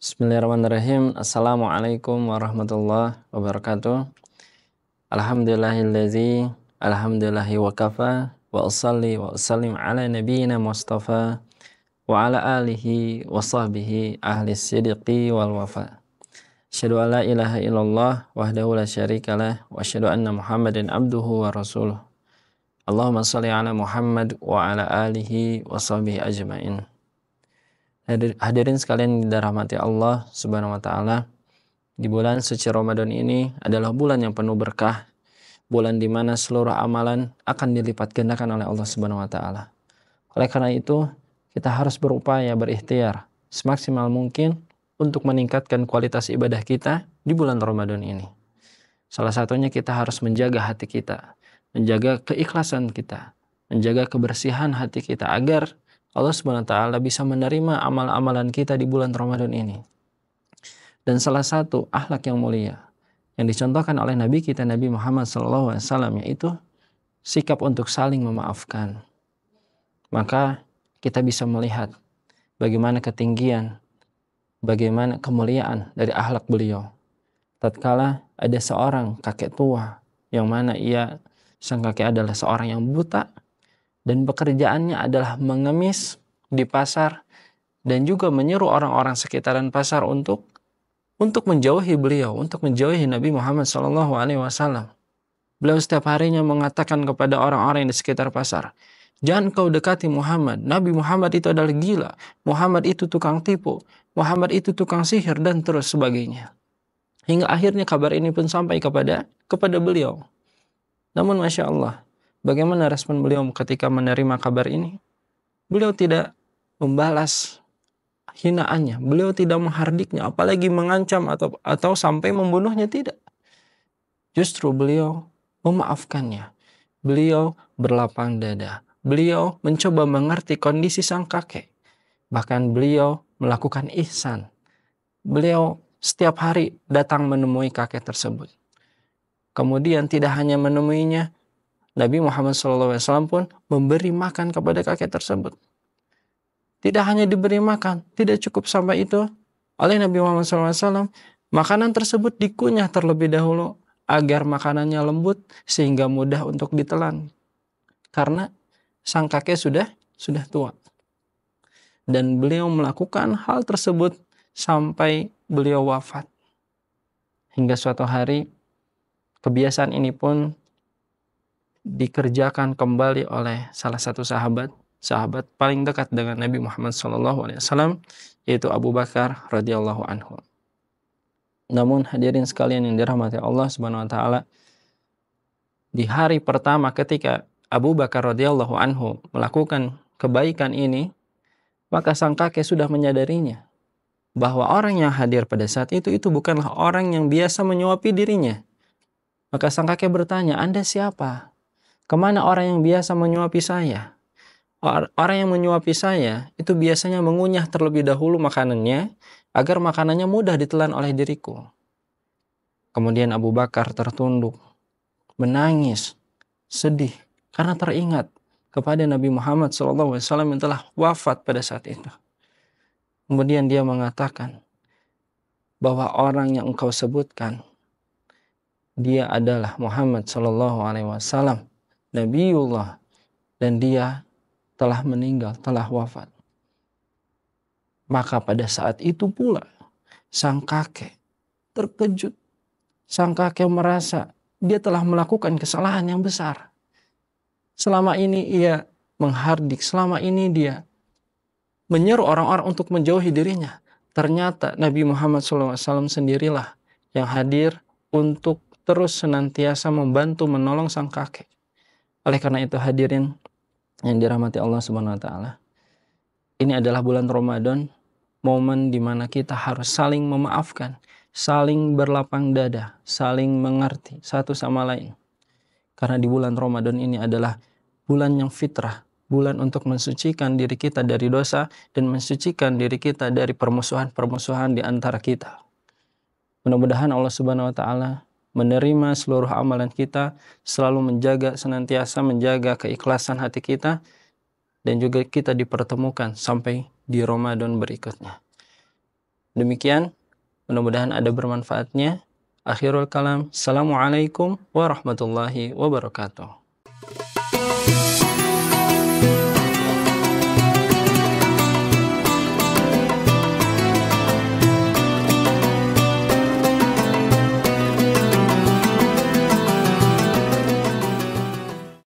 Bismillahirrahmanirrahim. Assalamualaikum warahmatullahi wabarakatuh. Alhamdulillahi wa kafa wa usalli wa usallim ala nabiyyina Mustafa wa ala alihi wa sahbihi ahli sidqi wal wafa. Asyhadu an la ilaha illallah wahdahu la syarikalah wa asyhadu anna Muhammadan abduhu wa rasuluh. Allahumma shalli ala Muhammad wa ala alihi wa sahbihi ajmain. Hadirin sekalian dirahmati Allah Subhanahu wa taala. Di bulan suci Ramadan ini adalah bulan yang penuh berkah, bulan di mana seluruh amalan akan dilipat gandakan oleh Allah Subhanahu wa taala. Oleh karena itu, kita harus berupaya berikhtiar semaksimal mungkin untuk meningkatkan kualitas ibadah kita di bulan Ramadan ini. Salah satunya kita harus menjaga hati kita, menjaga keikhlasan kita, menjaga kebersihan hati kita agar Allah Subhanahu wa taala bisa menerima amal-amalan kita di bulan Ramadan ini. Dan salah satu akhlak yang mulia yang dicontohkan oleh Nabi kita Nabi Muhammad SAW yaitu sikap untuk saling memaafkan. Maka kita bisa melihat bagaimana ketinggian, bagaimana kemuliaan dari akhlak beliau. Tatkala ada seorang kakek tua yang mana sang kakek adalah seorang yang buta dan pekerjaannya adalah mengemis di pasar dan juga menyuruh orang-orang sekitaran pasar untuk menjauhi beliau, untuk menjauhi Nabi Muhammad SAW. Beliau setiap harinya mengatakan kepada orang-orang yang di sekitar pasar, jangan kau dekati Muhammad. Nabi Muhammad itu adalah gila. Muhammad itu tukang tipu. Muhammad itu tukang sihir dan terus sebagainya. Hingga akhirnya kabar ini pun sampai kepada beliau. Namun Masya Allah, bagaimana respon beliau ketika menerima kabar ini? Beliau tidak membalas hinaannya. Beliau tidak menghardiknya, apalagi mengancam atau sampai membunuhnya, tidak. Justru beliau memaafkannya. Beliau berlapang dada. Beliau mencoba mengerti kondisi sang kakek. Bahkan beliau melakukan ihsan. Beliau setiap hari datang menemui kakek tersebut. Kemudian tidak hanya menemuinya, Nabi Muhammad SAW pun memberi makan kepada kakek tersebut. Tidak hanya diberi makan, tidak cukup sampai itu. Oleh Nabi Muhammad SAW, makanan tersebut dikunyah terlebih dahulu agar makanannya lembut sehingga mudah untuk ditelan. Karena sang kakek sudah tua. Dan beliau melakukan hal tersebut sampai beliau wafat. Hingga suatu hari, kebiasaan ini pun dikerjakan kembali oleh salah satu sahabat paling dekat dengan Nabi Muhammad SAW, yaitu Abu Bakar radhiyallahu anhu. Namun hadirin sekalian yang dirahmati Allah Subhanahu wa taala, di hari pertama ketika Abu Bakar radhiyallahu anhu melakukan kebaikan ini, maka sang kakek sudah menyadarinya bahwa orang yang hadir pada saat itu bukanlah orang yang biasa menyuapi dirinya. Maka sang kakek bertanya, "Anda siapa? Kemana orang yang biasa menyuapi saya?" Orang yang menyuapi saya itu biasanya mengunyah terlebih dahulu makanannya agar makanannya mudah ditelan oleh diriku. Kemudian Abu Bakar tertunduk, menangis, sedih karena teringat kepada Nabi Muhammad SAW yang telah wafat pada saat itu. Kemudian dia mengatakan bahwa orang yang engkau sebutkan, dia adalah Muhammad SAW, Nabiullah, dan dia telah meninggal, telah wafat. Maka pada saat itu pula sang kakek terkejut. Sang kakek merasa dia telah melakukan kesalahan yang besar. Selama ini ia menghardik, selama ini dia menyeru orang-orang untuk menjauhi dirinya. Ternyata Nabi Muhammad SAW sendirilah yang hadir untuk terus senantiasa membantu menolong sang kakek. Oleh karena itu hadirin yang dirahmati Allah Subhanahu wa taala, ini adalah bulan Ramadan, momen di mana kita harus saling memaafkan, saling berlapang dada, saling mengerti satu sama lain. Karena di bulan Ramadan ini adalah bulan yang fitrah, bulan untuk mensucikan diri kita dari dosa dan mensucikan diri kita dari permusuhan-permusuhan di antara kita. Mudah-mudahan Allah Subhanahu wa taala menerima seluruh amalan kita, selalu senantiasa menjaga keikhlasan hati kita, dan juga kita dipertemukan sampai di Ramadan berikutnya. Demikian, mudah-mudahan ada bermanfaatnya. Akhirul kalam. Assalamualaikum warahmatullahi wabarakatuh.